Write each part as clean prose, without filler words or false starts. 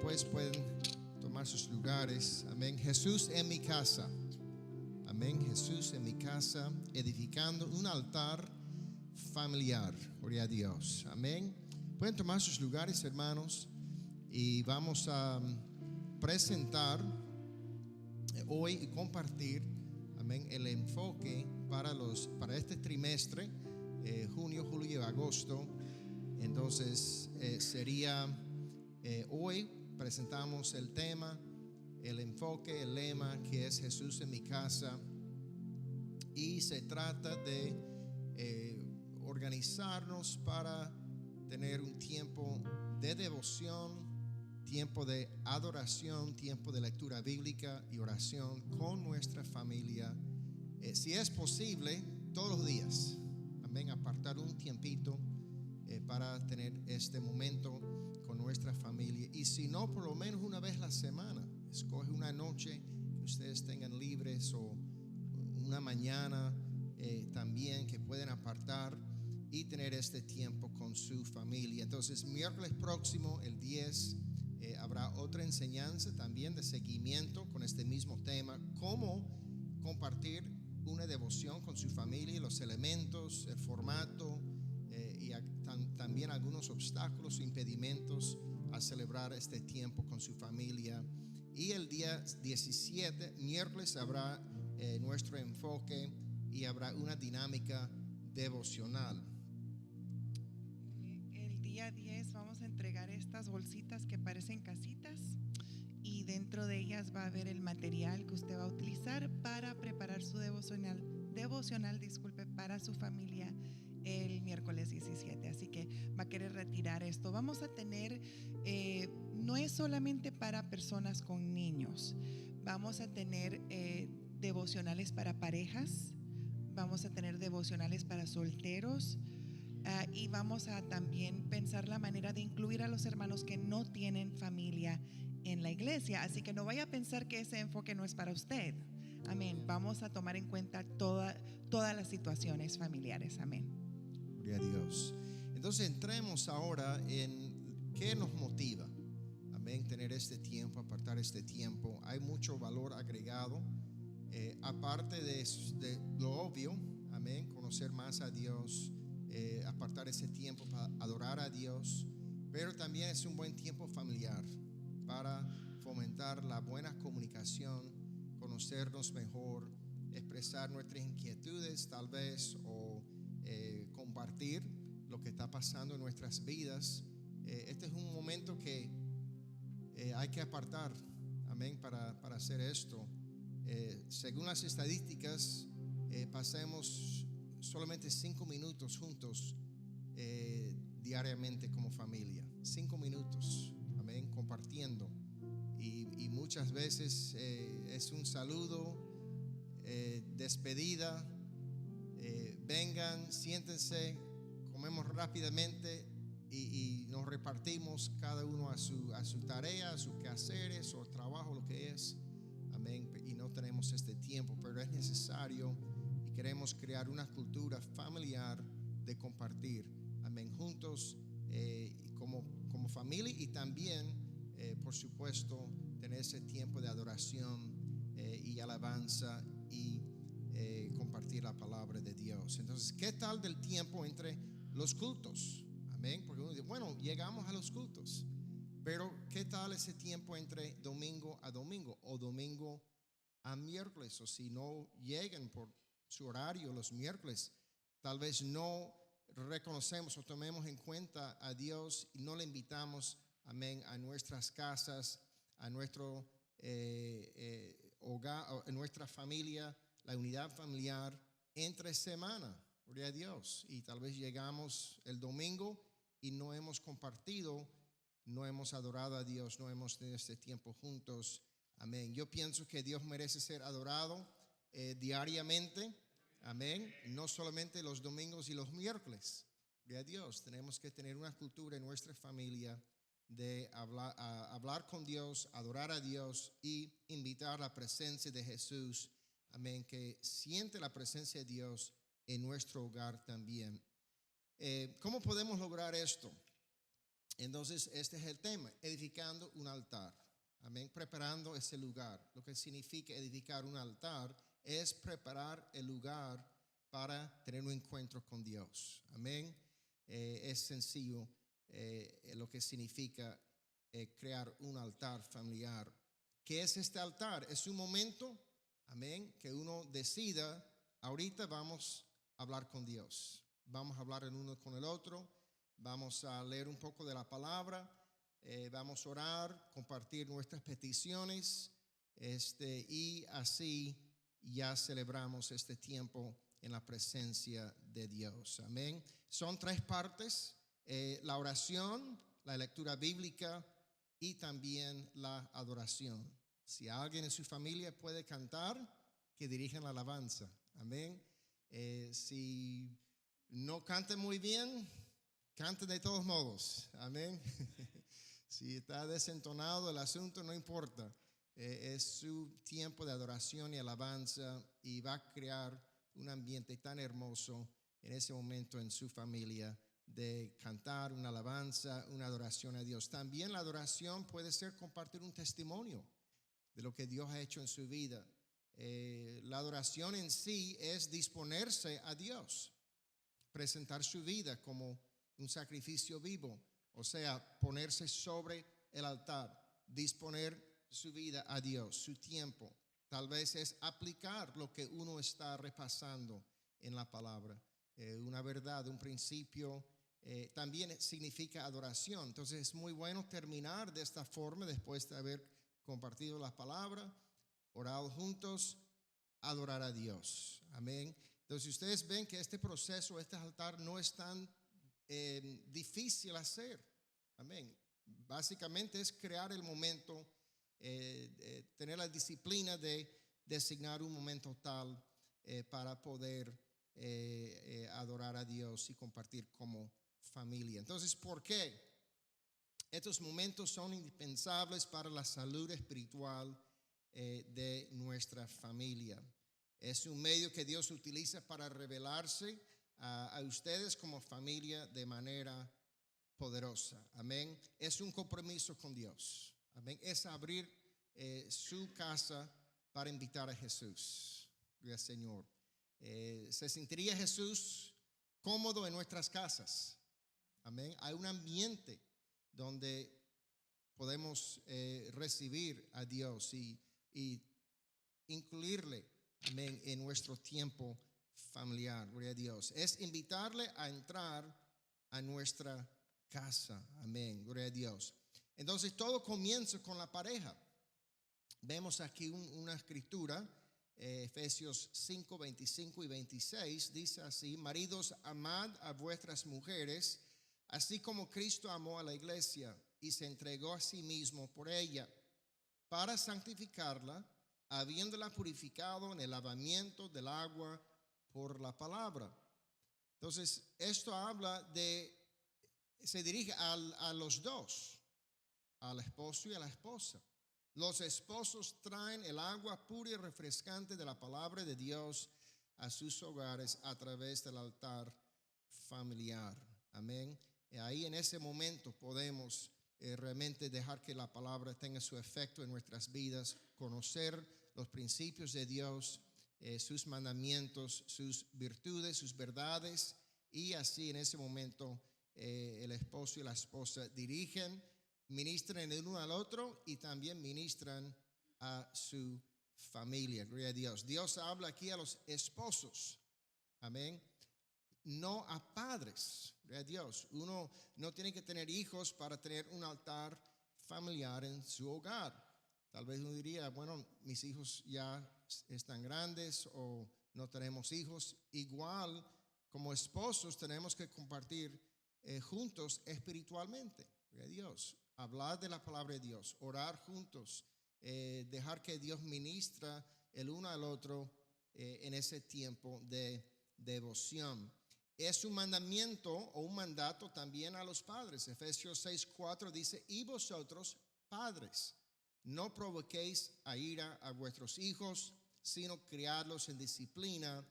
después pueden tomar sus lugares. Amén. Jesús en mi casa. Amén. Jesús en mi casa, edificando un altar familiar. Gloria a Dios. Amén. Pueden tomar sus lugares, hermanos, y vamos a presentar hoy y compartir, amén, el enfoque para este trimestre, junio, julio y agosto. Entonces sería hoy presentamos el tema, el enfoque, el lema, que es Jesús en mi casa, y se trata de organizarnos para tener un tiempo de devoción, tiempo de adoración, tiempo de lectura bíblica y oración con nuestra familia, si es posible todos los días. Amén. Apartar un tiempito para tener este momento con nuestra familia, y si no, por lo menos una vez a la semana. Escoge una noche que ustedes tengan libres, o una mañana también, que pueden apartar y tener este tiempo con su familia. Entonces, miércoles próximo, el 10, habrá otra enseñanza también de seguimiento con este mismo tema: cómo compartir una devoción con su familia, los elementos, el formato, y también algunos obstáculos o impedimentos a celebrar este tiempo con su familia. Y el día 17, miércoles, habrá nuestro enfoque y habrá una dinámica devocional. El día 10 vamos a entregar estas bolsitas que parecen casitas, y dentro de ellas va a haber el material que usted va a utilizar para preparar su devocional, para su familia el miércoles 17. Así que va a querer retirar esto. Vamos a tener, no es solamente para personas con niños, vamos a tener devocionales para parejas, vamos a tener devocionales para solteros. Y vamos a también pensar la manera de incluir a los hermanos que no tienen familia en la iglesia. Así que no vaya a pensar que ese enfoque no es para usted. Amén. Vamos a tomar en cuenta todas las situaciones familiares. Amén. Gloria a Dios. Entonces entremos ahora en qué nos motiva. Amén. Tener este tiempo, apartar este tiempo. Hay mucho valor agregado. Aparte de lo obvio, amén, conocer más a Dios, apartar ese tiempo para adorar a Dios, pero también es un buen tiempo familiar para fomentar la buena comunicación, conocernos mejor, expresar nuestras inquietudes tal vez, o compartir lo que está pasando en nuestras vidas. Este es un momento que hay que apartar, amén, para hacer esto. Según las estadísticas, pasemos solamente 5 minutos juntos diariamente como familia. 5 minutos, amén, compartiendo. Y muchas veces es un saludo, despedida, vengan, siéntense, comemos rápidamente y nos repartimos cada uno a su tarea, a sus quehaceres o trabajo, lo que es. Amén. Y no tenemos este tiempo, pero es necesario, y queremos crear una cultura familiar de compartir, amén, juntos, como familia, y también, por supuesto, tener ese tiempo de adoración y alabanza, y compartir la palabra de Dios. Entonces, ¿qué tal del tiempo entre los cultos? Amén. Porque uno dice, bueno, llegamos a los cultos, pero ¿qué tal ese tiempo entre domingo a domingo, o domingo a miércoles? O si no llegan por su horario los miércoles, tal vez no reconocemos o tomemos en cuenta a Dios y no le invitamos, amén, a nuestras casas, a nuestro hogar, a nuestra familia, la unidad familiar entre semana. Gloria a Dios. Y tal vez llegamos el domingo y no hemos compartido, no hemos adorado a Dios, no hemos tenido este tiempo juntos. Amén. Yo pienso que Dios merece ser adorado diariamente. Amén. No solamente los domingos y los miércoles. Gloria a Dios. Tenemos que tener una cultura en nuestra familia de hablar con Dios, adorar a Dios y invitar la presencia de Jesús. Amén. Que siente la presencia de Dios en nuestro hogar también. ¿Cómo podemos lograr esto? Entonces, este es el tema, edificando un altar. Amén. Preparando ese lugar. Lo que significa edificar un altar es preparar el lugar para tener un encuentro con Dios. Amén. Es sencillo lo que significa crear un altar familiar. ¿Qué es este altar? Es un momento, amén, que uno decida, ahorita vamos a hablar con Dios. Vamos a hablar el uno con el otro. Vamos a leer un poco de la palabra. Vamos a orar, compartir nuestras peticiones. Y así ya celebramos este tiempo en la presencia de Dios. Amén. Son 3 partes, la oración, la lectura bíblica y también la adoración. Si alguien en su familia puede cantar, que dirijan la alabanza. Amén. Si no canta muy bien, cante de todos modos. Amén. Si está desentonado el asunto, no importa. Es su tiempo de adoración y alabanza y va a crear un ambiente tan hermoso en ese momento en su familia de cantar una alabanza, una adoración a Dios. También la adoración puede ser compartir un testimonio de lo que Dios ha hecho en su vida. La adoración en sí es disponerse a Dios, presentar su vida como un sacrificio vivo, o sea, ponerse sobre el altar, disponer su vida a Dios, su tiempo. Tal vez es aplicar lo que uno está repasando en la palabra. Una verdad, un principio, también significa adoración. Entonces es muy bueno terminar de esta forma después de haber compartido la palabra, orado juntos, adorar a Dios. Amén. Entonces ustedes ven que este proceso, este altar no es tan difícil hacer. Amén. Básicamente es crear el momento, tener la disciplina de designar un momento tal para poder adorar a Dios y compartir como familia. Entonces, ¿por qué? Estos momentos son indispensables para la salud espiritual de nuestra familia. Es un medio que Dios utiliza para revelarse a ustedes como familia de manera poderosa. Amén. Es un compromiso con Dios. Amén. Es abrir su casa para invitar a Jesús. Gracias, Señor. ¿Se sentiría Jesús cómodo en nuestras casas? Amén. Hay un ambiente donde podemos recibir a Dios y incluirle, amén, en nuestro tiempo familiar. Gloria a Dios. Es invitarle a entrar a nuestra casa. Amén. Gloria a Dios. Entonces todo comienza con la pareja. Vemos aquí una escritura, Efesios 5, 25 y 26, dice así: maridos, amad a vuestras mujeres, así como Cristo amó a la iglesia y se entregó a sí mismo por ella, para santificarla, habiéndola purificado en el lavamiento del agua por la palabra. Entonces, esto habla se dirige a los dos, al esposo y a la esposa. Los esposos traen el agua pura y refrescante de la palabra de Dios a sus hogares a través del altar familiar. Amén. Y ahí en ese momento podemos realmente dejar que la palabra tenga su efecto en nuestras vidas, conocer los principios de Dios, sus mandamientos, sus virtudes, sus verdades, y así en ese momento el esposo y la esposa dirigen, ministran el uno al otro y también ministran a su familia. Gloria a Dios. Dios habla aquí a los esposos. Amén. No a padres. Gloria a Dios. Uno no tiene que tener hijos para tener un altar familiar en su hogar. Tal vez uno diría, bueno, mis hijos ya están grandes o no tenemos hijos. Igual, como esposos tenemos que compartir juntos espiritualmente. Gloria a Dios. Hablar de la palabra de Dios, orar juntos, dejar que Dios ministra el uno al otro en ese tiempo de devoción. Es un mandamiento o un mandato también a los padres. Efesios 6:4 dice: y vosotros, padres, no provoquéis a ira a vuestros hijos, sino criadlos en disciplina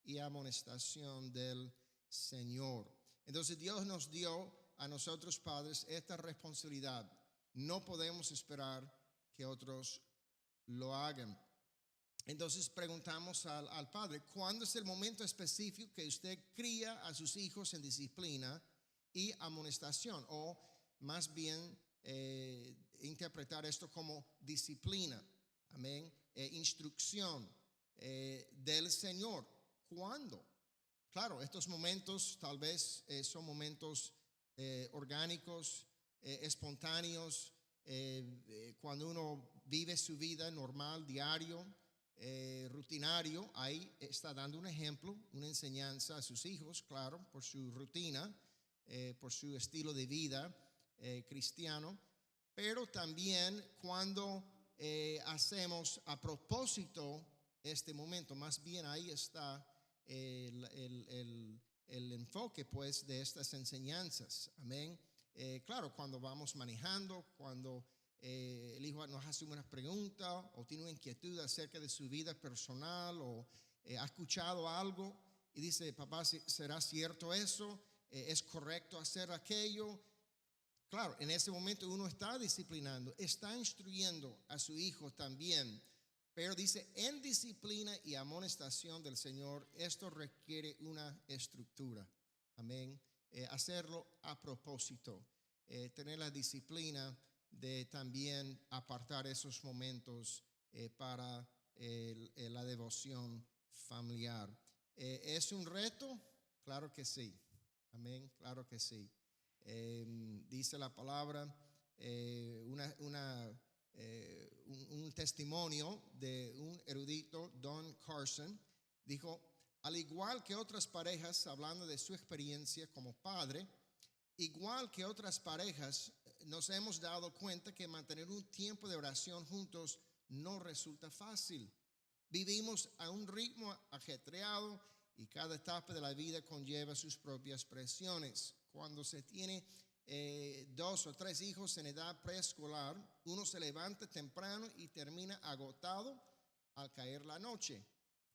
y amonestación del Señor. Entonces Dios nos dio a nosotros padres esta responsabilidad. No podemos esperar que otros lo hagan. Entonces preguntamos al padre, ¿cuándo es el momento específico que usted cría a sus hijos en disciplina y amonestación? O más bien interpretar esto como disciplina, amén, instrucción del Señor. ¿Cuándo? Claro, estos momentos tal vez son momentos orgánicos, espontáneos, cuando uno vive su vida normal, diario, rutinario. Ahí está dando un ejemplo, una enseñanza a sus hijos, claro, por su rutina, por su estilo de vida cristiano, pero también cuando hacemos a propósito este momento, más bien ahí está el enfoque pues de estas enseñanzas, amén. Claro, cuando vamos manejando, cuando el hijo nos hace una pregunta o tiene una inquietud acerca de su vida personal o ha escuchado algo y dice, papá, ¿será cierto eso? ¿Es correcto hacer aquello? Claro, en ese momento uno está disciplinando, está instruyendo a su hijo también, pero dice, en disciplina y amonestación del Señor, esto requiere una estructura, amén. Hacerlo a propósito, tener la disciplina de también apartar esos momentos para la devoción familiar. ¿Es un reto? Claro que sí, amén, claro que sí. Dice la palabra, un testimonio de un erudito, Don Carson, dijo, al igual que otras parejas, hablando de su experiencia como padre, igual que otras parejas, nos hemos dado cuenta que mantener un tiempo de oración juntos no resulta fácil. Vivimos a un ritmo ajetreado y cada etapa de la vida conlleva sus propias presiones. Cuando se tiene 2 o 3 hijos en edad preescolar, uno se levanta temprano y termina agotado al caer la noche.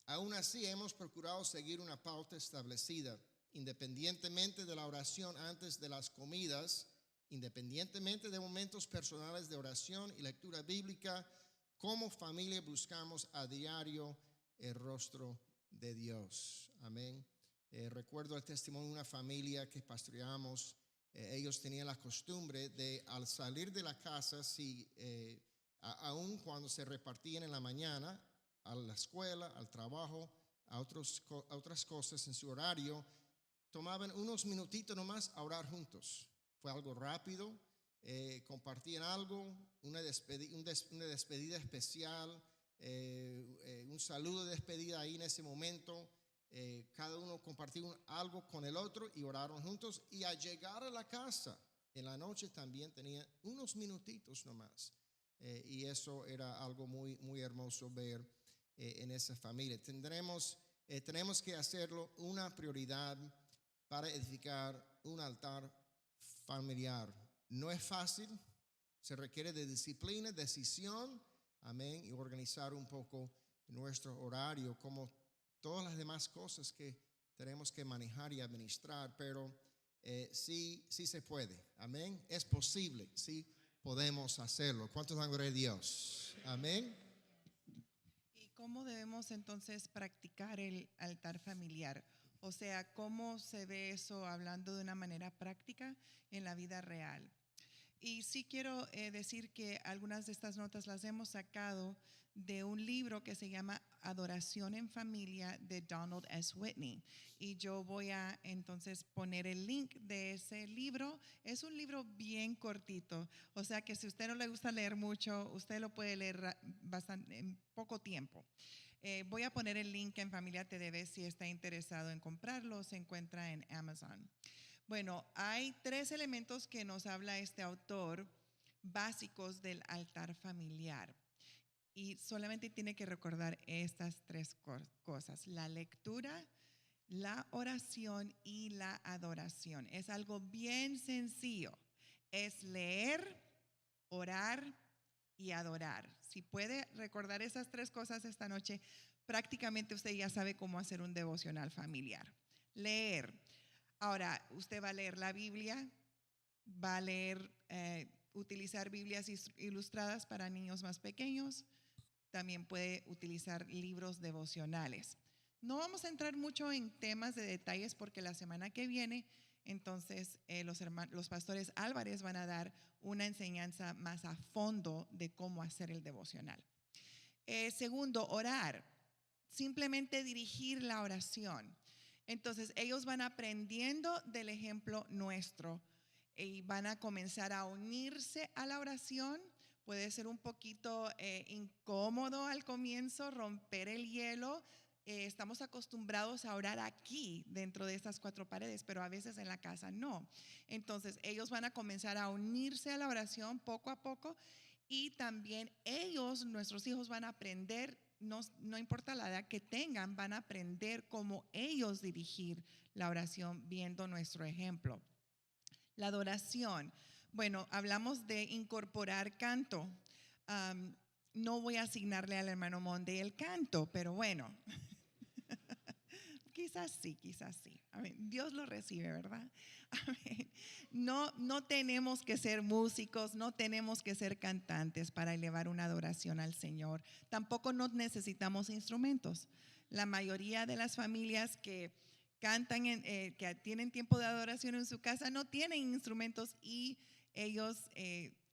Aún así, hemos procurado seguir una pauta establecida, independientemente de la oración antes de las comidas, independientemente de momentos personales de oración y lectura bíblica. Como familia buscamos a diario el rostro de Dios. Amén. Recuerdo el testimonio de una familia que pastoreamos. Ellos tenían la costumbre de, al salir de la casa, aun cuando se repartían en la mañana a la escuela, al trabajo, a otras cosas en su horario, tomaban unos minutitos nomás a orar juntos. Fue algo rápido, compartían algo, una despedida especial, un saludo de despedida ahí en ese momento. Cada uno compartía algo con el otro y oraron juntos. Y al llegar a la casa en la noche también tenía unos minutitos nomás. Y eso era algo muy, muy hermoso ver en esa familia. Tenemos que hacerlo una prioridad para edificar un altar familiar. No es fácil, se requiere de disciplina, decisión, amén, y organizar un poco nuestro horario como todas las demás cosas que tenemos que manejar y administrar, pero sí se puede, amén, es posible, sí podemos hacerlo. ¿Cuántos dan gloria a Dios? Amén. ¿Y cómo debemos entonces practicar el altar familiar? O sea, ¿cómo se ve eso hablando de una manera práctica en la vida real? Y sí quiero decir que algunas de estas notas las hemos sacado de un libro que se llama Adoración en Familia de Donald S. Whitney. Y yo voy a entonces poner el link de ese libro. Es un libro bien cortito, o sea que si a usted no le gusta leer mucho, usted lo puede leer bastante, en poco tiempo. Voy a poner el link en Familia TDV si está interesado en comprarlo, se encuentra en Amazon. Bueno, hay 3 elementos que nos habla este autor básicos del altar familiar. Y solamente tiene que recordar estas 3 cosas: la lectura, la oración y la adoración. Es algo bien sencillo. Es leer, orar y adorar. Si puede recordar esas 3 cosas esta noche, prácticamente usted ya sabe cómo hacer un devocional familiar. Leer. Ahora, usted va a leer la Biblia, va a leer, utilizar Biblias ilustradas para niños más pequeños. También puede utilizar libros devocionales. No vamos a entrar mucho en temas de detalles porque la semana que viene, entonces los pastores Álvarez van a dar una enseñanza más a fondo de cómo hacer el devocional. Segundo, orar. Simplemente dirigir la oración. Entonces ellos van aprendiendo del ejemplo nuestro y van a comenzar a unirse a la oración. Puede ser un poquito incómodo al comienzo, romper el hielo. Estamos acostumbrados a orar aquí, dentro de estas 4 paredes, pero a veces en la casa no. Entonces, ellos van a comenzar a unirse a la oración poco a poco y también ellos, nuestros hijos, van a aprender, no importa la edad que tengan, van a aprender cómo ellos dirigir la oración viendo nuestro ejemplo. La adoración. Bueno, hablamos de incorporar canto. No voy a asignarle al hermano Monde el canto, pero bueno, quizás sí. Amén. Dios lo recibe, ¿verdad? Amén. No tenemos que ser músicos, no tenemos que ser cantantes para elevar una adoración al Señor. Tampoco no necesitamos instrumentos. La mayoría de las familias que cantan, que tienen tiempo de adoración en su casa, no tienen instrumentos y ellos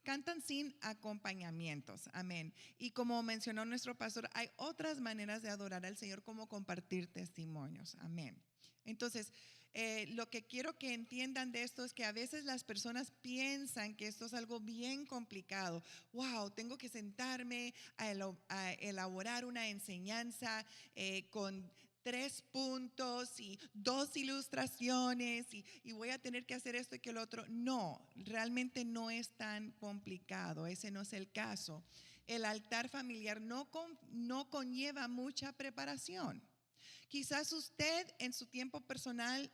cantan sin acompañamientos. Amén. Y como mencionó nuestro pastor, hay otras maneras de adorar al Señor, como compartir testimonios. Amén. Entonces, lo que quiero que entiendan de esto es que a veces las personas piensan que esto es algo bien complicado. Wow, tengo que sentarme a elaborar una enseñanza con 3 puntos y 2 ilustraciones y voy a tener que hacer esto y que lo otro. No, realmente no es tan complicado, ese no es el caso. El altar familiar no conlleva mucha preparación. Quizás usted en su tiempo personal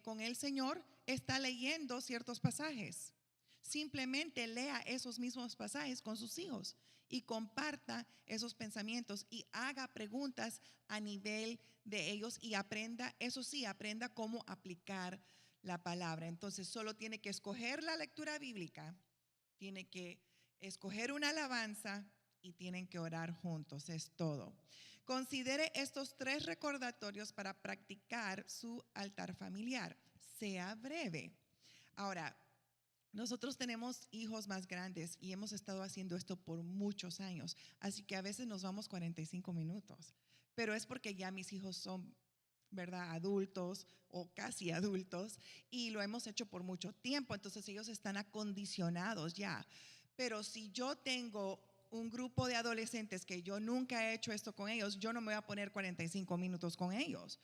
con el Señor está leyendo ciertos pasajes. Simplemente lea esos mismos pasajes con sus hijos y comparta esos pensamientos y haga preguntas a nivel de ellos y aprenda, eso sí, aprenda cómo aplicar la palabra. Entonces solo tiene que escoger la lectura bíblica, tiene que escoger una alabanza y tienen que orar juntos, es todo. Considere estos 3 recordatorios para practicar su altar familiar. Sea breve. Ahora, nosotros tenemos hijos más grandes y hemos estado haciendo esto por muchos años, así que a veces nos vamos 45 minutos, pero es porque ya mis hijos son, ¿verdad?, adultos o casi adultos y lo hemos hecho por mucho tiempo, entonces ellos están acondicionados ya. Pero si yo tengo un grupo de adolescentes que yo nunca he hecho esto con ellos, yo no me voy a poner 45 minutos con ellos.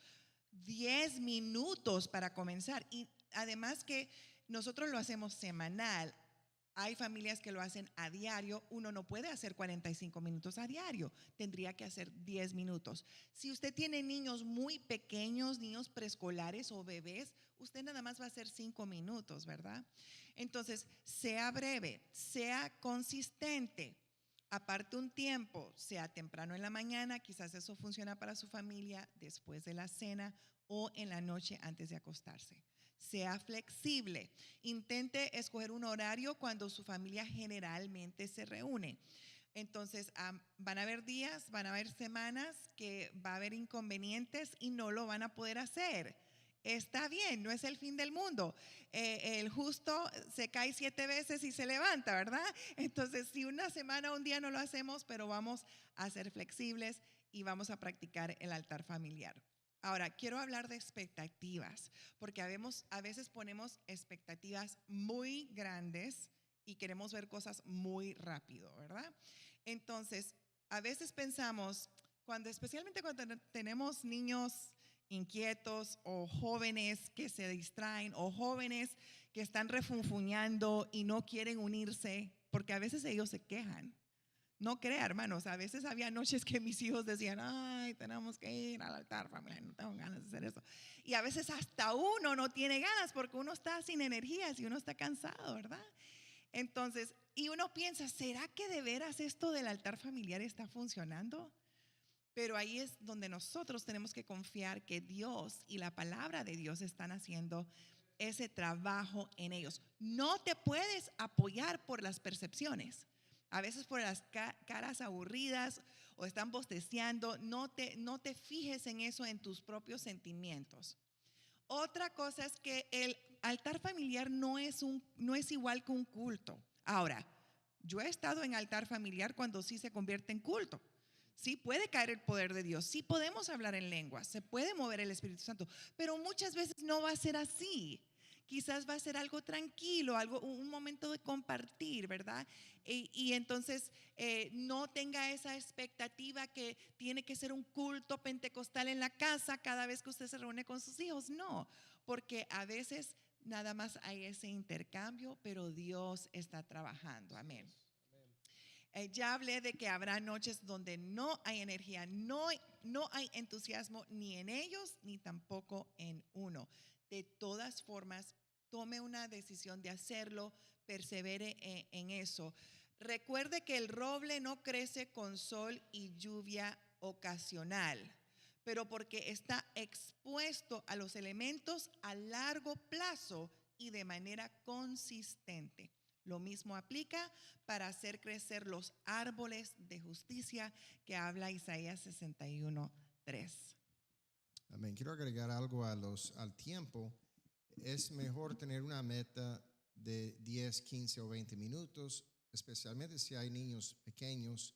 10 minutos para comenzar. Y además que nosotros lo hacemos semanal. Hay familias que lo hacen a diario. Uno no puede hacer 45 minutos a diario. Tendría que hacer 10 minutos. Si usted tiene niños muy pequeños, niños preescolares o bebés, usted nada más va a hacer 5 minutos, ¿verdad? Entonces, sea breve, sea consistente. Aparte un tiempo, sea temprano en la mañana, quizás eso funciona para su familia, después de la cena o en la noche antes de acostarse. Sea flexible. Intente escoger un horario cuando su familia generalmente se reúne. Entonces, van a haber días, van a haber semanas que va a haber inconvenientes y no lo van a poder hacer. Está bien, no es el fin del mundo. El justo se cae 7 veces y se levanta, ¿verdad? Entonces, si una semana o un día no lo hacemos, pero vamos a ser flexibles y vamos a practicar el altar familiar. Ahora, quiero hablar de expectativas, porque a veces ponemos expectativas muy grandes y queremos ver cosas muy rápido, ¿verdad? Entonces, a veces pensamos, especialmente cuando tenemos niños inquietos o jóvenes que se distraen o jóvenes que están refunfuñando y no quieren unirse, porque a veces ellos se quejan. No crea, hermanos, a veces había noches que mis hijos decían, ay, tenemos que ir al altar familiar, no tengo ganas de hacer eso. Y a veces hasta uno no tiene ganas porque uno está sin energías y uno está cansado, ¿verdad? Entonces, y uno piensa, ¿será que de veras esto del altar familiar está funcionando? Pero ahí es donde nosotros tenemos que confiar que Dios y la palabra de Dios están haciendo ese trabajo en ellos. No te puedes apoyar por las percepciones. A veces por las caras aburridas o están bosteciando, no te fijes en eso, en tus propios sentimientos. Otra cosa es que el altar familiar no es igual que un culto. Ahora, yo he estado en altar familiar cuando sí se convierte en culto. Sí puede caer el poder de Dios, sí podemos hablar en lenguas, se puede mover el Espíritu Santo, pero muchas veces no va a ser así. Quizás va a ser algo tranquilo, un momento de compartir, ¿verdad? Y entonces no tenga esa expectativa que tiene que ser un culto pentecostal en la casa cada vez que usted se reúne con sus hijos. No, porque a veces nada más hay ese intercambio, pero Dios está trabajando. Amén. Ya hablé de que habrá noches donde no hay energía, no hay entusiasmo ni en ellos ni tampoco en uno. De todas formas, tome una decisión de hacerlo, persevere en eso. Recuerde que el roble no crece con sol y lluvia ocasional, pero porque está expuesto a los elementos a largo plazo y de manera consistente. Lo mismo aplica para hacer crecer los árboles de justicia que habla Isaías 61:3. Amén. Quiero agregar algo al tiempo. Es mejor tener una meta de 10, 15 o 20 minutos, especialmente si hay niños pequeños,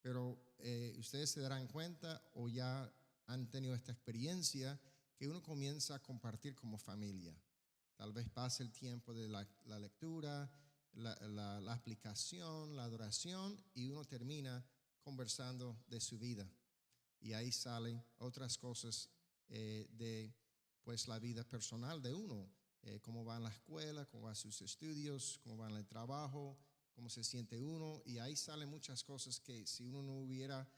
pero ustedes se darán cuenta o ya han tenido esta experiencia que uno comienza a compartir como familia. Tal vez pase el tiempo de la lectura, la aplicación, la adoración, y uno termina conversando de su vida. Y ahí salen otras cosas de pues la vida personal de uno, cómo va en la escuela, cómo van sus estudios, cómo va en el trabajo, cómo se siente uno, y ahí salen muchas cosas que si uno no hubiera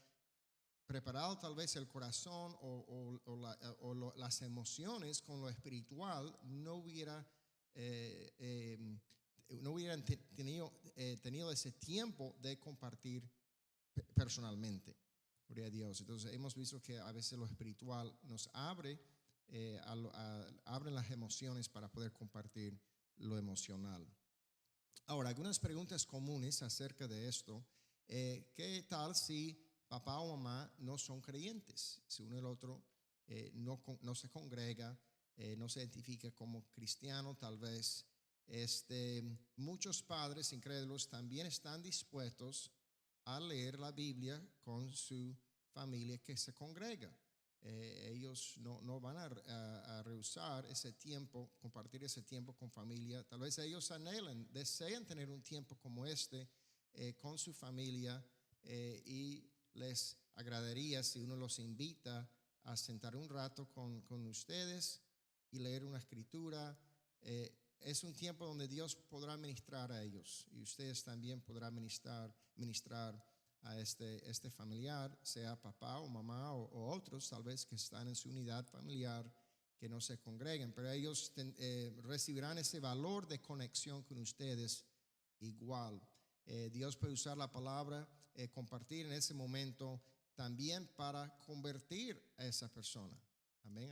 preparado tal vez el corazón o las emociones con lo espiritual, no hubieran tenido ese tiempo de compartir personalmente. Gloria a Dios. Entonces hemos visto que a veces lo espiritual nos abre las emociones para poder compartir lo emocional. Ahora, algunas preguntas comunes acerca de esto. ¿Qué tal si papá o mamá no son creyentes? Si uno y el otro no se congrega, no se identifica como cristiano, tal vez. Muchos padres incrédulos también están dispuestos a leer la Biblia con su familia que se congrega. Ellos no van a rehusar ese tiempo, compartir ese tiempo con familia. Tal vez ellos desean tener un tiempo como este con su familia, y les agradaría si uno los invita a sentar un rato con ustedes y leer una escritura. Es un tiempo donde Dios podrá ministrar a ellos y ustedes también podrán ministrar a este familiar, sea papá o mamá o otros tal vez que están en su unidad familiar, que no se congreguen, pero ellos recibirán ese valor de conexión con ustedes igual. Dios puede usar la palabra, compartir en ese momento también para convertir a esa persona. Amén.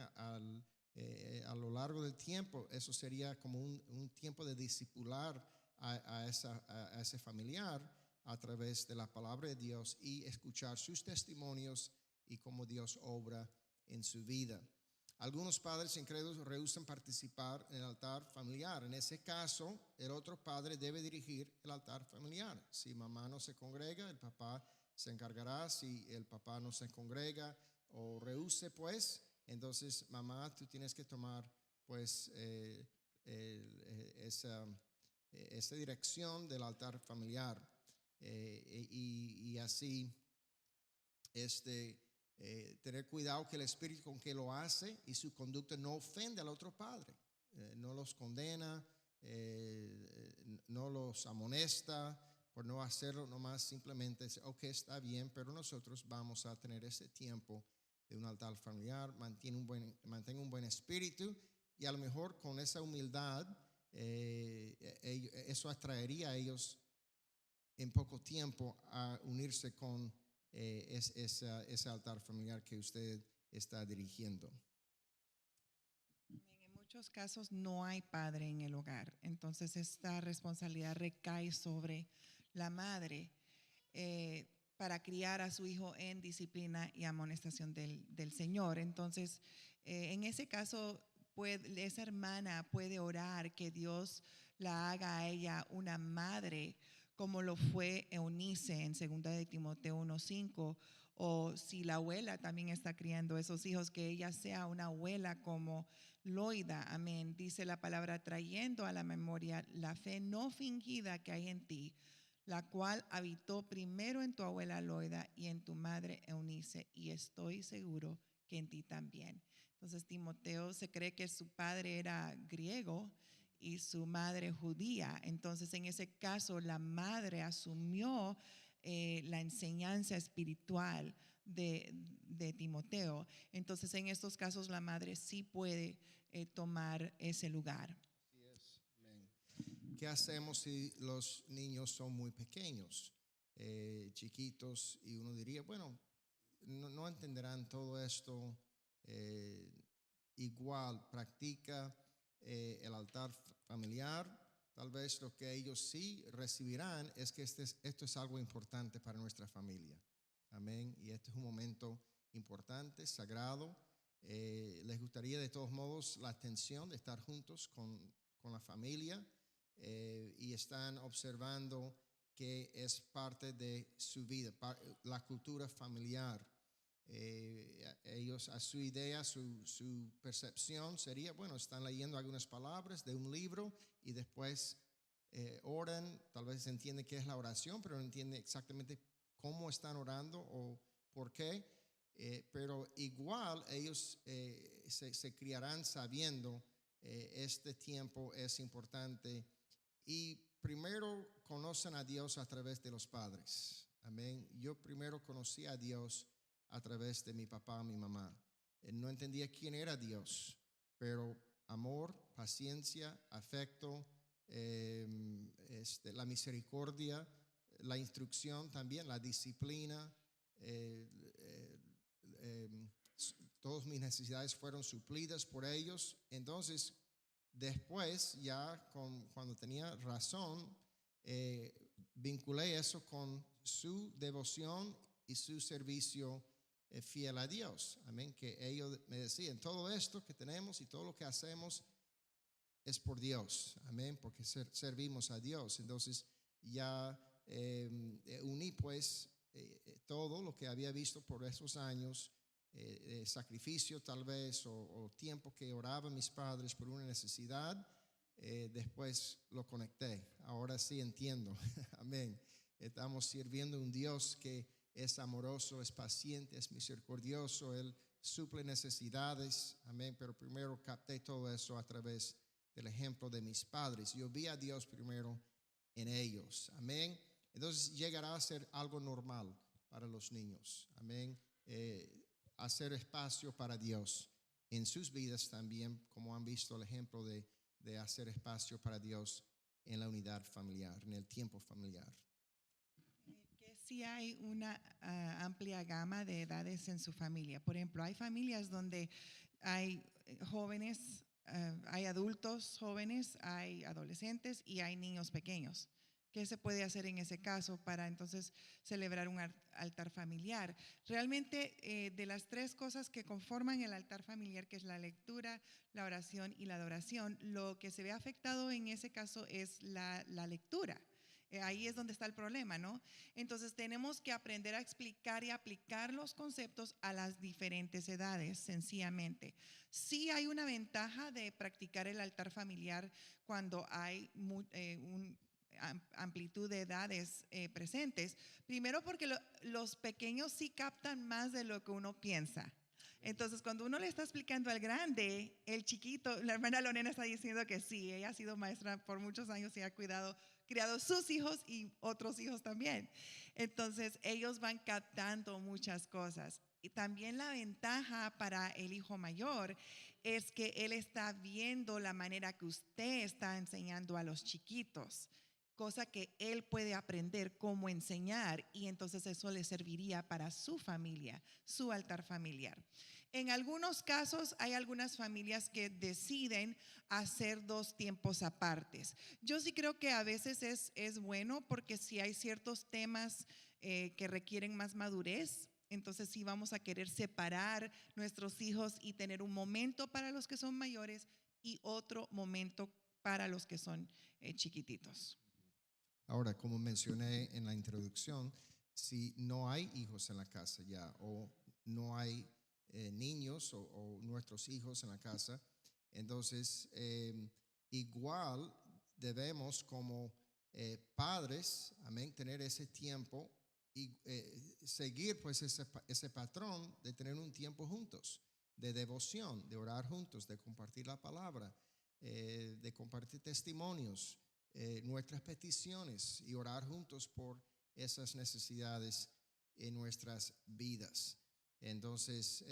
A lo largo del tiempo, eso sería como un tiempo de discipular a ese familiar a través de la palabra de Dios y escuchar sus testimonios y cómo Dios obra en su vida. Algunos padres incrédulos rehúsan participar en el altar familiar. En ese caso, el otro padre debe dirigir el altar familiar. Si mamá no se congrega, el papá se encargará. Si el papá no se congrega o rehúse, pues, entonces mamá, tú tienes que tomar pues esa dirección del altar familiar. Y así tener cuidado que el espíritu con que lo hace y su conducta no ofende al otro padre, no los condena, no los amonesta por no hacerlo, nomás simplemente dice, ok, está bien, pero nosotros vamos a tener ese tiempo de un altar familiar. Mantenga un buen espíritu, y a lo mejor con esa humildad eso atraería a ellos en poco tiempo a unirse con ese altar familiar que usted está dirigiendo. muchos casos no hay padre en el hogar, entonces esta responsabilidad recae sobre la madre para criar a su hijo en disciplina y amonestación del Señor. Entonces, en ese caso, esa hermana puede orar que Dios la haga a ella una madre, como lo fue Eunice en 2 de Timoteo 1:5, o si la abuela también está criando esos hijos, que ella sea una abuela como Loida, amén. Dice la palabra, trayendo a la memoria la fe no fingida que hay en ti, la cual habitó primero en tu abuela Loida y en tu madre Eunice, y estoy seguro que en ti también. Entonces Timoteo se cree que su padre era griego y su madre judía. Entonces en ese caso la madre asumió la enseñanza espiritual de Timoteo. Entonces en estos casos la madre sí puede tomar ese lugar. Así es. Amén. ¿Qué hacemos si los niños son muy pequeños, chiquitos, y uno diría, bueno, no entenderán todo esto igual? Practica el altar familiar. Tal vez lo que ellos sí recibirán es que esto es algo importante para nuestra familia. Amén. Y este es un momento importante, sagrado. Les gustaría de todos modos la atención de estar juntos con la familia, y están observando que es parte de su vida, la cultura familiar. Ellos, a su idea, su percepción sería, bueno, están leyendo algunas palabras de un libro y después oran. Tal vez entienden qué es la oración, pero no entienden exactamente cómo están orando o por qué. Pero igual ellos se criarán sabiendo este tiempo es importante, y primero conocen a Dios a través de los padres. Amén. Yo primero conocí a Dios a través de mi papá, mi mamá. No entendía quién era Dios, pero amor, paciencia, afecto, la misericordia, la instrucción también, la disciplina, todas mis necesidades fueron suplidas por ellos. Entonces, después, ya cuando tenía razón, vinculé eso con su devoción y su servicio fiel a Dios. Amén. Que ellos me decían, todo esto que tenemos y todo lo que hacemos es por Dios. Amén. Porque servimos a Dios. Entonces, ya uní pues todo lo que había visto por esos años, sacrificio tal vez, o tiempo que oraban mis padres por una necesidad. Después lo conecté. Ahora sí entiendo. Amén. Estamos sirviendo a un Dios que es amoroso, es paciente, es misericordioso. Él suple necesidades. Amén. Pero primero capté todo eso a través del ejemplo de mis padres. Yo vi a Dios primero en ellos. Amén. Entonces llegará a ser algo normal para los niños. Amén. Hacer espacio para Dios en sus vidas también, como han visto el ejemplo de hacer espacio para Dios en la unidad familiar, en el tiempo familiar. Que sí hay una amplia gama de edades en su familia. Por ejemplo, hay familias donde hay jóvenes, hay adultos jóvenes, hay adolescentes y hay niños pequeños. ¿Qué se puede hacer en ese caso para entonces celebrar un altar familiar? Realmente de las tres cosas que conforman el altar familiar, que es la lectura, la oración y la adoración, lo que se ve afectado en ese caso es la lectura. Ahí es donde está el problema, ¿no? Entonces tenemos que aprender a explicar y aplicar los conceptos a las diferentes edades, sencillamente. Sí hay una ventaja de practicar el altar familiar cuando hay amplitud de edades presentes. Primero porque los pequeños sí captan más de lo que uno piensa. Entonces, cuando uno le está explicando al grande, el chiquito, la hermana Lorena está diciendo que sí, ella ha sido maestra por muchos años y ha criado sus hijos y otros hijos también. Entonces, ellos van captando muchas cosas. Y también la ventaja para el hijo mayor es que él está viendo la manera que usted está enseñando a los chiquitos. cosa que él puede aprender cómo enseñar, y entonces eso le serviría para su familia, su altar familiar. En algunos casos hay algunas familias que deciden hacer 2 tiempos apartes. Yo sí creo que a veces es bueno, porque si hay ciertos temas que requieren más madurez, entonces sí vamos a querer separar nuestros hijos y tener un momento para los que son mayores y otro momento para los que son chiquititos. Ahora, como mencioné en la introducción, si no hay hijos en la casa ya o no hay niños o nuestros hijos en la casa, entonces igual debemos como padres, amén, tener ese tiempo y seguir pues ese patrón de tener un tiempo juntos, de devoción, de orar juntos, de compartir la palabra, de compartir testimonios, nuestras peticiones y orar juntos por esas necesidades en nuestras vidas. Entonces,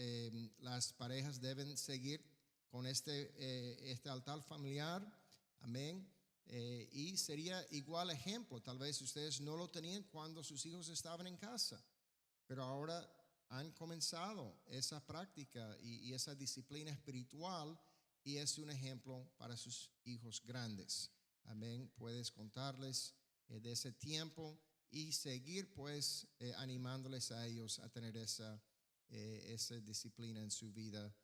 las parejas deben seguir con este altar familiar, amén. Y sería igual ejemplo, tal vez ustedes no lo tenían cuando sus hijos estaban en casa, pero ahora han comenzado esa práctica y esa disciplina espiritual, y es un ejemplo para sus hijos grandes. Amén. Puedes contarles de ese tiempo y seguir pues animándoles a ellos a tener esa disciplina en su vida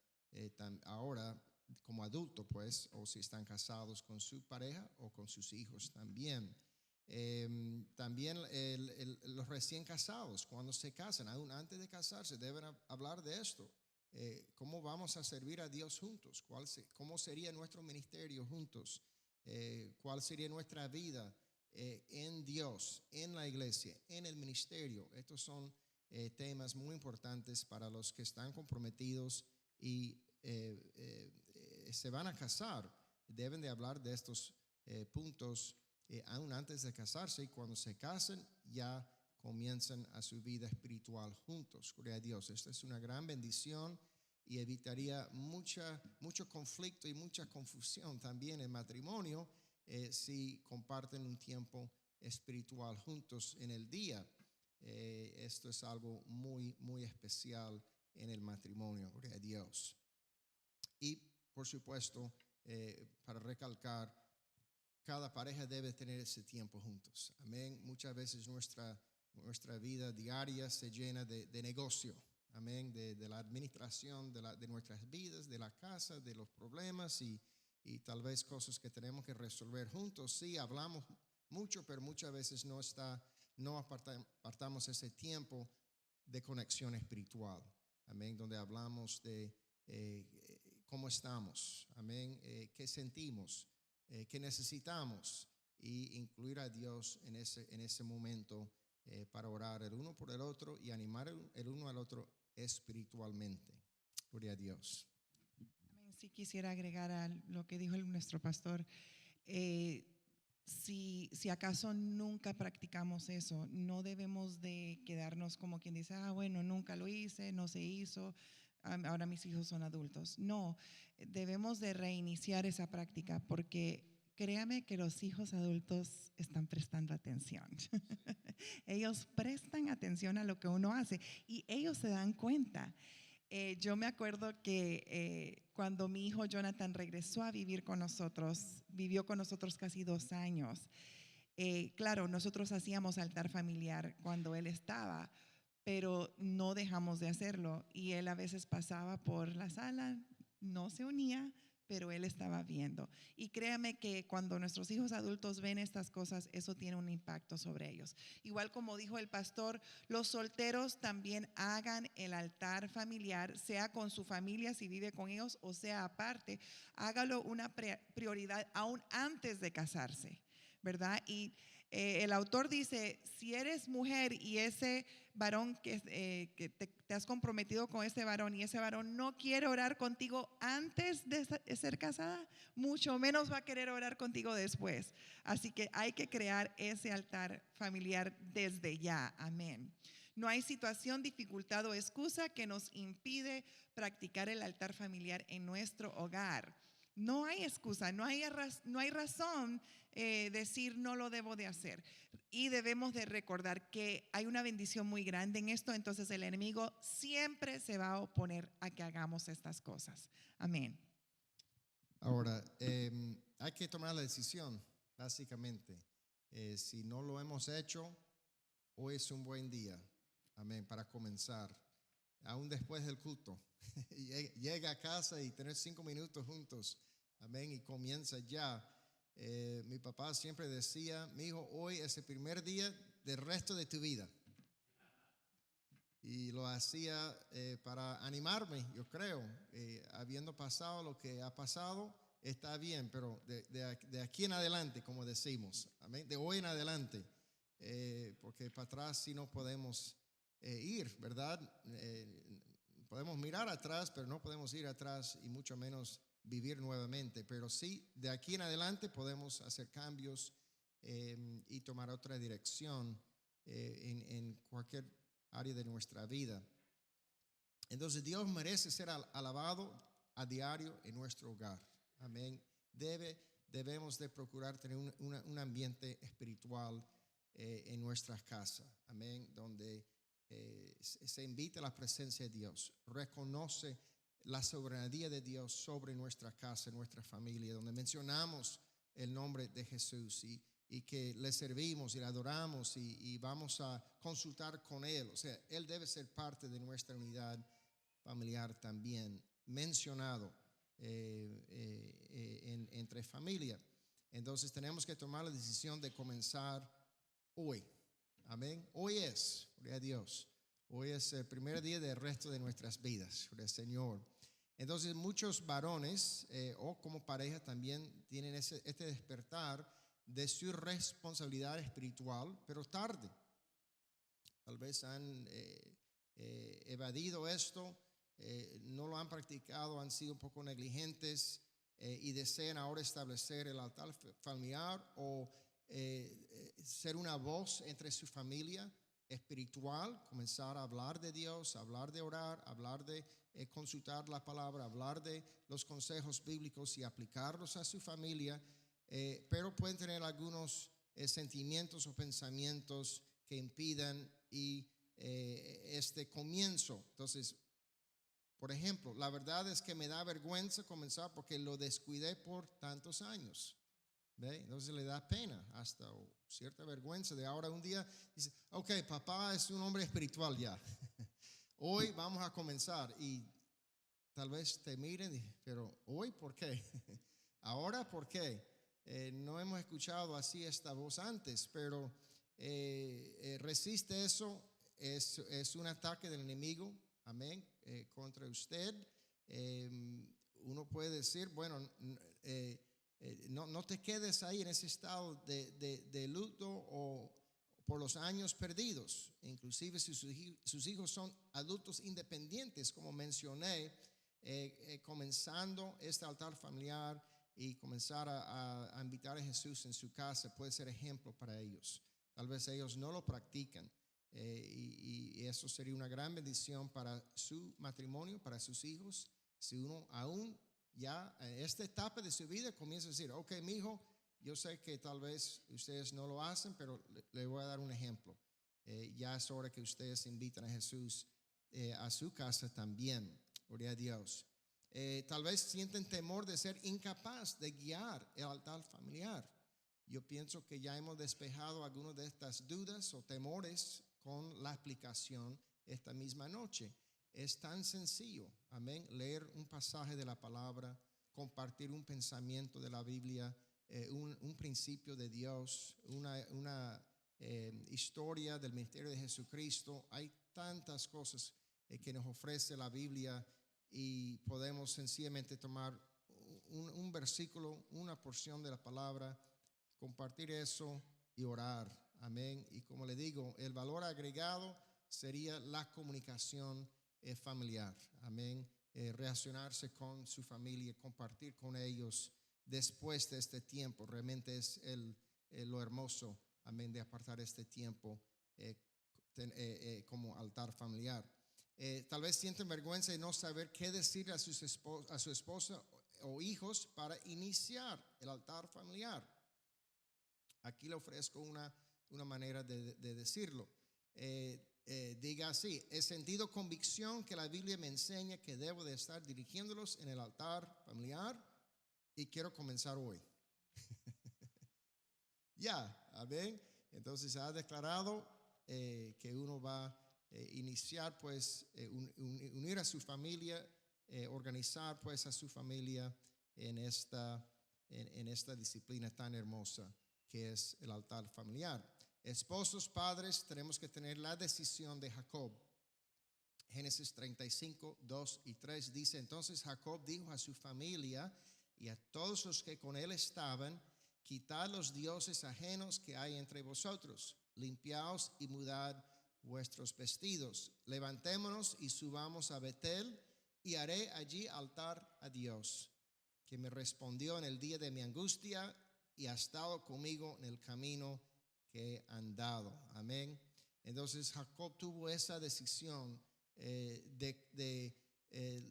ahora como adulto pues, o si están casados con su pareja o con sus hijos también. También los recién casados, cuando se casan, aún antes de casarse, deben hablar de esto. ¿Cómo vamos a servir a Dios juntos? ¿Cómo sería nuestro ministerio juntos? ¿Cuál sería nuestra vida en Dios, en la iglesia, en el ministerio? Estos son temas muy importantes para los que están comprometidos y se van a casar. Deben de hablar de estos puntos aún antes de casarse, y cuando se casen ya comienzan a su vida espiritual juntos. Gloria a Dios. Esta es una gran bendición y evitaría mucho conflicto y mucha confusión también en matrimonio si comparten un tiempo espiritual juntos en el día. Esto es algo muy, muy especial en el matrimonio. Gloria a Dios. Y por supuesto, para recalcar, cada pareja debe tener ese tiempo juntos. Amén. Muchas veces nuestra vida diaria se llena de negocio. Amén. De la administración de nuestras vidas, de la casa, de los problemas y tal vez cosas que tenemos que resolver juntos. Sí, hablamos mucho, pero muchas veces no apartamos ese tiempo de conexión espiritual. Amén. Donde hablamos de cómo estamos. Amén. Qué sentimos. Que necesitamos, y incluir a Dios en ese momento para orar el uno por el otro y animar el uno al otro espiritualmente. Gloria a Dios. Amén. Sí, quisiera agregar a lo que dijo nuestro pastor. Si acaso nunca practicamos eso, no debemos de quedarnos como quien dice, bueno, nunca lo hice, no se hizo, ahora mis hijos son adultos. No, debemos de reiniciar esa práctica, porque créame que los hijos adultos están prestando atención. Ellos prestan atención a lo que uno hace y ellos se dan cuenta. Yo me acuerdo que cuando mi hijo Jonathan regresó a vivir con nosotros, vivió con nosotros casi 2 años. Claro, nosotros hacíamos altar familiar cuando él estaba, pero no dejamos de hacerlo, y él a veces pasaba por la sala, no se unía, pero él estaba viendo. Y créame que cuando nuestros hijos adultos ven estas cosas, eso tiene un impacto sobre ellos. Igual como dijo el pastor, los solteros también hagan el altar familiar, sea con su familia si vive con ellos o sea aparte. Hágalo una prioridad aún antes de casarse, ¿verdad? Y el autor dice, si eres mujer y ese varón que te has comprometido con ese varón y ese varón no quiere orar contigo antes de ser casada, mucho menos va a querer orar contigo después. Así que hay que crear ese altar familiar desde ya. Amén. No hay situación, dificultad o excusa que nos impide practicar el altar familiar en nuestro hogar. No hay excusa, no hay razón decir no lo debo de hacer. Y debemos de recordar que hay una bendición muy grande en esto, entonces el enemigo siempre se va a oponer a que hagamos estas cosas. Amén. Ahora, hay que tomar la decisión, básicamente. Si no lo hemos hecho, hoy es un buen día, amén, para comenzar, aún después del culto. Llega a casa y tener 5 minutos juntos, amén, y comienza ya. Mi papá siempre decía, mi hijo, hoy es el primer día del resto de tu vida. Y lo hacía para animarme, yo creo, habiendo pasado lo que ha pasado, está bien, pero de aquí en adelante, como decimos, amén, de hoy en adelante, porque para atrás sí no podemos ir, ¿verdad? Podemos mirar atrás, pero no podemos ir atrás y mucho menos vivir nuevamente, pero sí, de aquí en adelante podemos hacer cambios y tomar otra dirección en cualquier área de nuestra vida. Entonces Dios merece ser alabado a diario en nuestro hogar. Amén. Debemos de procurar tener un ambiente espiritual en nuestras casas. Amén. Donde se invita a la presencia de Dios. Reconoce la soberanía de Dios sobre nuestra casa, nuestra familia. Donde mencionamos el nombre de Jesús y que le servimos y le adoramos y vamos a consultar con Él. O sea, Él debe ser parte de nuestra unidad familiar también, mencionado entre familia. Entonces tenemos que tomar la decisión de comenzar hoy. Amén. Hoy es, gloria a Dios, hoy es el primer día del resto de nuestras vidas, gloria al Señor. Entonces muchos varones o como pareja también tienen este despertar de su responsabilidad espiritual, pero tarde. Tal vez han evadido esto, no lo han practicado, han sido un poco negligentes y desean ahora establecer el altar familiar o ser una voz entre su familia espiritual, comenzar a hablar de Dios, hablar de orar, hablar de consultar la palabra, hablar de los consejos bíblicos y aplicarlos a su familia. Pero pueden tener algunos sentimientos o pensamientos que impidan este comienzo. Entonces, por ejemplo, la verdad es que me da vergüenza comenzar porque lo descuidé por tantos años. ¿Ve? Entonces le da pena, hasta cierta vergüenza de ahora un día. Dice, ok, papá es un hombre espiritual ya. Hoy vamos a comenzar y tal vez te miren, pero hoy, ¿por qué? Ahora, ¿por qué? No hemos escuchado así esta voz antes, pero resiste eso, es un ataque del enemigo, amén, contra usted. Uno puede decir, bueno, no te quedes ahí en ese estado de luto o por los años perdidos, inclusive si sus hijos son adultos independientes, como mencioné, comenzando este altar familiar y comenzar a invitar a Jesús en su casa puede ser ejemplo para ellos. Tal vez ellos no lo practican y eso sería una gran bendición para su matrimonio, para sus hijos. Si uno aún ya en esta etapa de su vida comienza a decir, ok, mi hijo, yo sé que tal vez ustedes no lo hacen, pero le voy a dar un ejemplo. Ya es hora que ustedes invitan a Jesús a su casa también. Gloria a Dios. Tal vez sienten temor de ser incapaz de guiar el altar familiar. Yo pienso que ya hemos despejado algunas de estas dudas o temores con la explicación esta misma noche. Es tan sencillo, amén, leer un pasaje de la palabra, compartir un pensamiento de la Biblia, un principio de Dios, una historia del ministerio de Jesucristo. Hay tantas cosas que nos ofrece la Biblia y podemos sencillamente tomar un versículo, una porción de la palabra, compartir eso y orar. Amén. Y como le digo, el valor agregado sería la comunicación familiar. Amén. Relacionarse con su familia, compartir con ellos después de este tiempo. Realmente es lo hermoso, amén, de apartar este tiempo como altar familiar. Tal vez sienten vergüenza de no saber qué decir a su esposa o hijos para iniciar el altar familiar. Aquí le ofrezco una manera de decirlo. Diga así: he sentido convicción que la Biblia me enseña que debo de estar dirigiéndolos en el altar familiar y quiero comenzar hoy. Ya, amén. Entonces ha declarado que uno va a iniciar, pues, unir a su familia, organizar, pues, a su familia en esta disciplina tan hermosa que es el altar familiar. Esposos, padres, tenemos que tener la decisión de Jacob. Génesis 35, 2 y 3 dice: entonces Jacob dijo a su familia y a todos los que con él estaban: quitad los dioses ajenos que hay entre vosotros, limpiaos y mudad vuestros vestidos, levantémonos y subamos a Betel, y haré allí altar a Dios, que me respondió en el día de mi angustia y ha estado conmigo en el camino que he andado. Amén. Entonces Jacob tuvo esa decisión de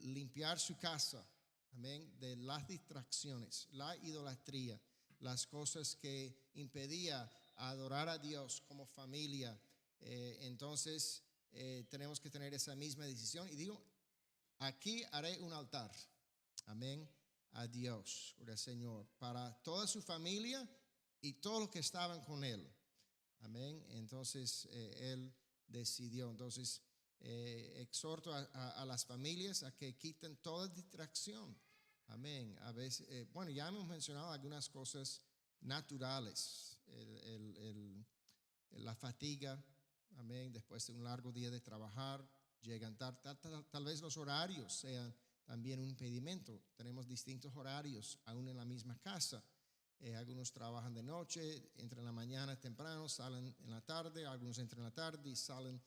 limpiar su casa, amén, de las distracciones, la idolatría, las cosas que impedía adorar a Dios como familia. Entonces tenemos que tener esa misma decisión y digo: aquí haré un altar, amén, a Dios, gloria al Señor, para toda su familia y todos los que estaban con él, amén. Entonces él decidió. Entonces exhorto a las familias a que quiten toda distracción, amén. A veces, bueno, ya hemos mencionado algunas cosas naturales, la fatiga, amén, después de un largo día de trabajar, llegan tarde, tal vez los horarios sean también un impedimento. Tenemos distintos horarios aún en la misma casa. Algunos trabajan de noche, entran en la mañana temprano, salen en la tarde, algunos entran en la tarde y salen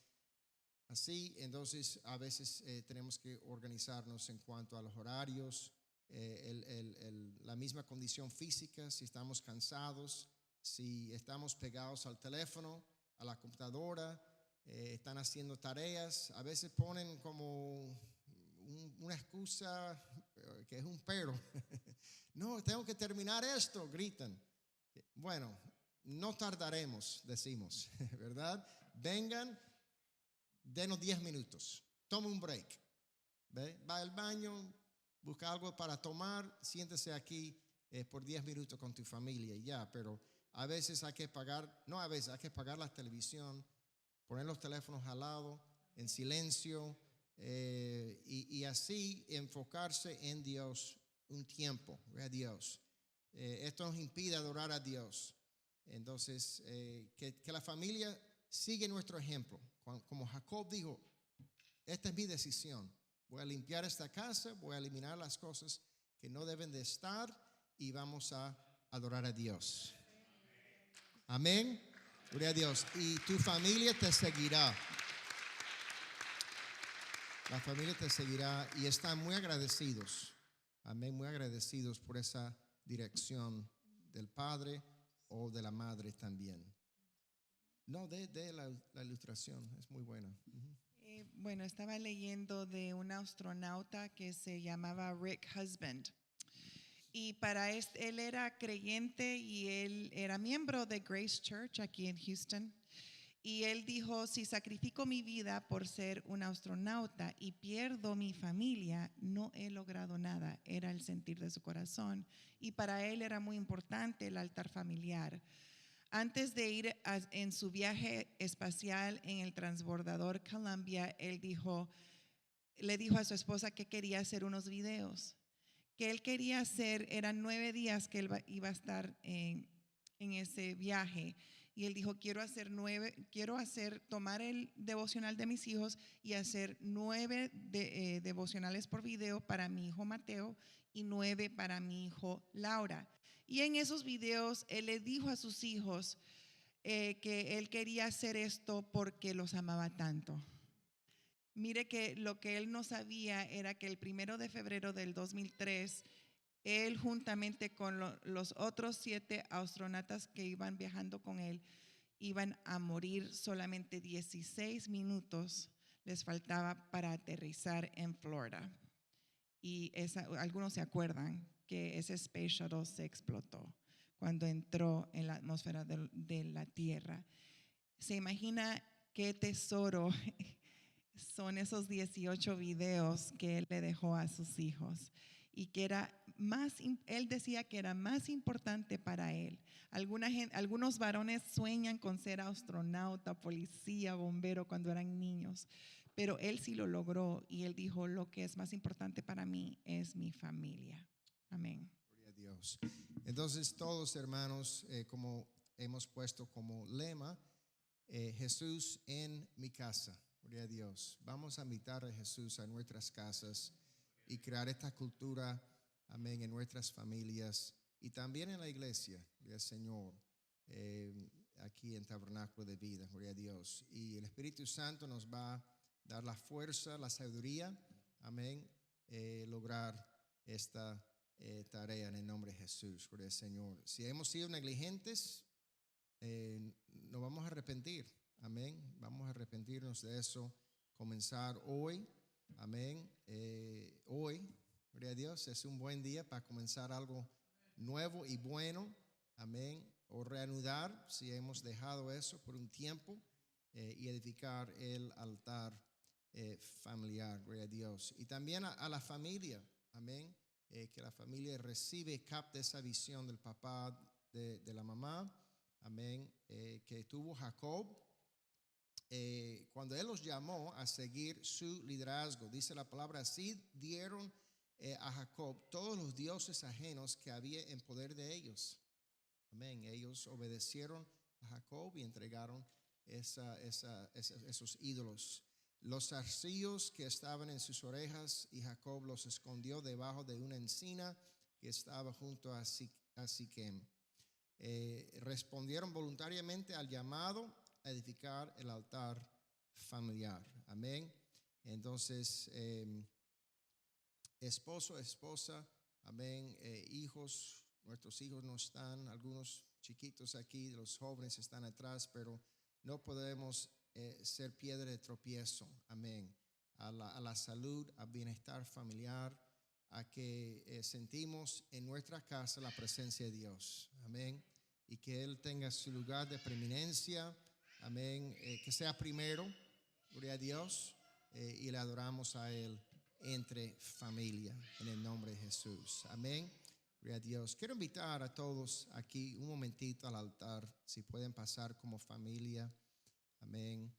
así. Entonces a veces tenemos que organizarnos en cuanto a los horarios, la misma condición física, si estamos cansados, si estamos pegados al teléfono, a la computadora, están haciendo tareas. A veces ponen como una excusa que es un pero. No, tengo que terminar esto, gritan. Bueno, no tardaremos, decimos, ¿verdad? Vengan, denos 10 minutos, toma un break, ¿ve? Va al baño, busca algo para tomar, siéntese aquí por 10 minutos con tu familia y ya. Pero a veces hay que pagar, no a veces, hay que pagar la televisión, poner los teléfonos al lado, en silencio, y así enfocarse en Dios un tiempo, a Dios. Esto nos impide adorar a Dios. Entonces, que la familia sigue nuestro ejemplo. Como Jacob dijo: esta es mi decisión. Voy a limpiar esta casa, voy a eliminar las cosas que no deben de estar y vamos a adorar a Dios. Amén. Gloria a Dios. Y tu familia te seguirá. La familia te seguirá y están muy agradecidos. Amén, muy agradecidos por esa dirección del padre o de la madre también. No, de la ilustración, es muy buena. Bueno, estaba leyendo de un astronauta que se llamaba Rick Husband. Y él era creyente y él era miembro de Grace Church aquí en Houston. Y él dijo: si sacrifico mi vida por ser un astronauta y pierdo mi familia, no he logrado nada. Era el sentir de su corazón. Y para él era muy importante el altar familiar. Antes de ir en su viaje espacial en el transbordador Columbia, le dijo a su esposa que quería hacer unos videos. Que él quería hacer, eran 9 días que él iba a estar en ese viaje. Y él dijo: tomar el devocional de mis hijos y hacer 9 devocionales por video para mi hijo Mateo y 9 para mi hijo Laura. Y en esos videos él le dijo a sus hijos que él quería hacer esto porque los amaba tanto. Mire que lo que él no sabía era que el 1 de febrero del 2003, él juntamente con los otros 7 astronautas que iban viajando con él, iban a morir. Solamente 16 minutos les faltaba para aterrizar en Florida. Y algunos se acuerdan que ese Space Shuttle se explotó cuando entró en la atmósfera de la Tierra. ¿Se imagina qué tesoro son esos 18 videos que él le dejó a sus hijos? Y que él decía que era más importante para él. Algunos varones sueñan con ser astronauta, policía, bombero cuando eran niños, pero él sí lo logró y él dijo, lo que es más importante para mí es mi familia. Amén. Gloria a Dios. Entonces todos hermanos, como hemos puesto como lema, Jesús en mi casa. Gloria a Dios. Vamos a invitar a Jesús a nuestras casas y crear esta cultura, amén, en nuestras familias y también en la iglesia, gloria al Señor, aquí en Tabernáculo de Vida, gloria a Dios. Y el Espíritu Santo nos va a dar la fuerza, la sabiduría, amén, lograr esta tarea en el nombre de Jesús, gloria al Señor. Si hemos sido negligentes, nos vamos a arrepentir, amén, vamos a arrepentirnos de eso, comenzar hoy. Amén. Hoy, gloria a Dios, es un buen día para comenzar algo nuevo y bueno. Amén. O reanudar si hemos dejado eso por un tiempo y edificar el altar familiar, gloria a Dios. Y también a la familia, amén. Que la familia recibe, capte esa visión del papá, de la mamá, amén, que tuvo Jacob. Cuando él los llamó a seguir su liderazgo, dice la palabra, así dieron a Jacob todos los dioses ajenos que había en poder de ellos. Amén. Ellos obedecieron a Jacob y entregaron esos ídolos. Los zarcillos que estaban en sus orejas, y Jacob los escondió debajo de una encina que estaba junto a Siquem. Respondieron voluntariamente al llamado a edificar el altar familiar. Amén. Entonces, esposo, esposa, amén, hijos, nuestros hijos no están, algunos chiquitos aquí, los jóvenes están atrás, pero no podemos ser piedra de tropiezo, amén, a la salud, al bienestar familiar, a que sentimos en nuestra casa la presencia de Dios, amén, y que Él tenga su lugar de preeminencia. Amén, que sea primero, gloria a Dios, y le adoramos a Él entre familia, en el nombre de Jesús. Amén, gloria a Dios. Quiero invitar a todos aquí un momentito al altar, si pueden pasar como familia. Amén,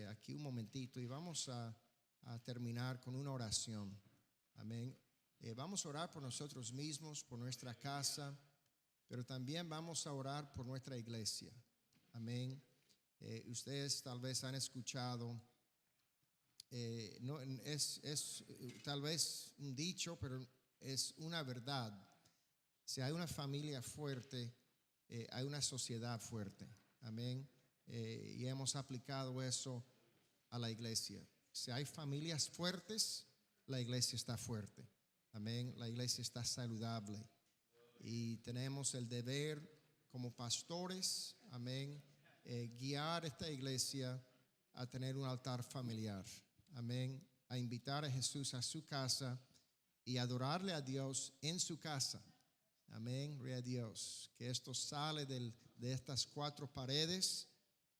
aquí un momentito y vamos a terminar con una oración. Amén, vamos a orar por nosotros mismos, por nuestra casa, pero también vamos a orar por nuestra iglesia. Amén. Ustedes tal vez han escuchado, no, es tal vez un dicho, pero es una verdad. Si hay una familia fuerte, hay una sociedad fuerte. Amén. Y hemos aplicado eso a la iglesia. Si hay familias fuertes, la iglesia está fuerte. Amén. La iglesia está saludable. Y tenemos el deber como pastores, amén, guiar esta iglesia a tener un altar familiar, amén, a invitar a Jesús a su casa y adorarle a Dios en su casa, amén, gloria a Dios, que esto sale de estas cuatro paredes,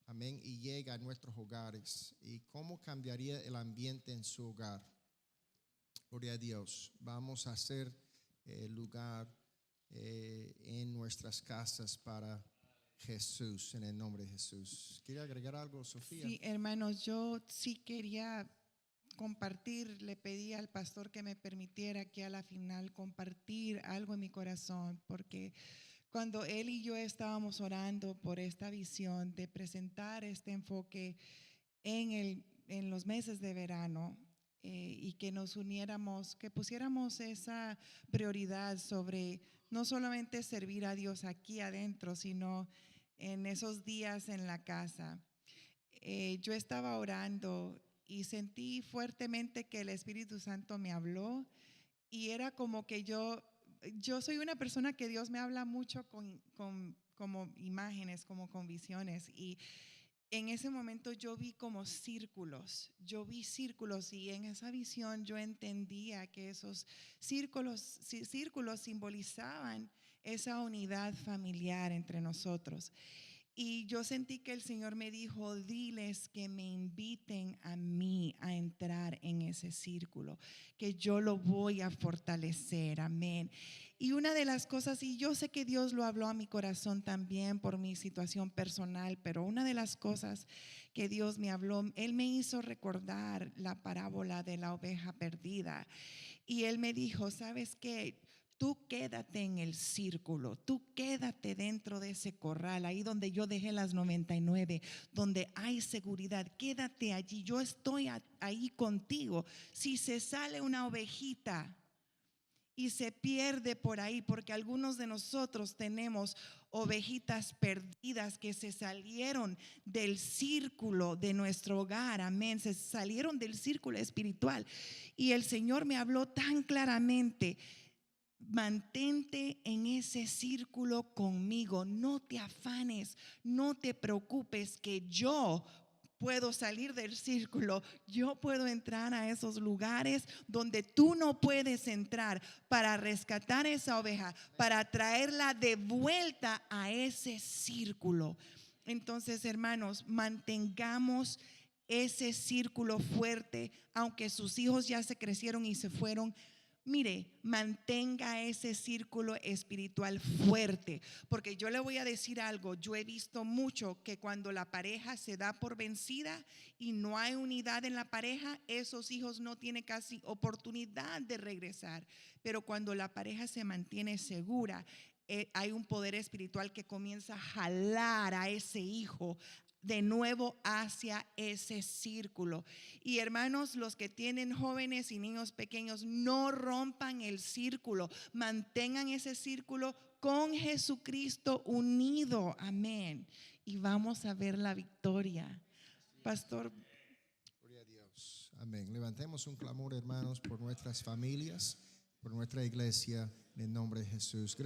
amén, y llega a nuestros hogares. ¿Y cómo cambiaría el ambiente en su hogar? Gloria a Dios. Vamos a hacer lugar en nuestras casas para Jesús, en el nombre de Jesús. ¿Quiere agregar algo, Sofía? Sí, hermanos, yo sí quería compartir, le pedí al pastor que me permitiera que a la final compartir algo en mi corazón, porque cuando él y yo estábamos orando por esta visión de presentar este enfoque en los meses de verano, y que nos uniéramos, que pusiéramos esa prioridad sobre no solamente servir a Dios aquí adentro, sino en esos días en la casa. Yo estaba orando y sentí fuertemente que el Espíritu Santo me habló, y era como que yo soy una persona que Dios me habla mucho como imágenes, como con visiones, y en ese momento yo vi como círculos, y en esa visión yo entendía que esos círculos simbolizaban esa unidad familiar entre nosotros. Y yo sentí que el Señor me dijo, diles que me inviten a mí a entrar en ese círculo, que yo lo voy a fortalecer, amén. Y una de las cosas, y yo sé que Dios lo habló a mi corazón también por mi situación personal, pero una de las cosas que Dios me habló, Él me hizo recordar la parábola de la oveja perdida. Y Él me dijo, ¿sabes qué? Tú quédate en el círculo, tú quédate dentro de ese corral, ahí donde yo dejé las 99, donde hay seguridad, quédate allí, yo estoy ahí contigo. Si se sale una ovejita y se pierde por ahí, porque algunos de nosotros tenemos ovejitas perdidas que se salieron del círculo de nuestro hogar, amén, se salieron del círculo espiritual. Y el Señor me habló tan claramente, mantente en ese círculo conmigo, no te afanes, no te preocupes, que yo puedo salir del círculo, yo puedo entrar a esos lugares donde tú no puedes entrar para rescatar esa oveja, para traerla de vuelta a ese círculo. Entonces, hermanos, mantengamos ese círculo fuerte, aunque sus hijos ya se crecieron y se fueron. Mire, mantenga ese círculo espiritual fuerte, porque yo le voy a decir algo, yo he visto mucho que cuando la pareja se da por vencida y no hay unidad en la pareja, esos hijos no tienen casi oportunidad de regresar, pero cuando la pareja se mantiene segura, hay un poder espiritual que comienza a jalar a ese hijo de nuevo hacia ese círculo. Y hermanos, los que tienen jóvenes y niños pequeños, no rompan el círculo, mantengan ese círculo con Jesucristo unido, amén. Y vamos a ver la victoria. Pastor. Gloria a Dios. Amén. Levantemos un clamor, hermanos, por nuestras familias, por nuestra iglesia, en el nombre de Jesús.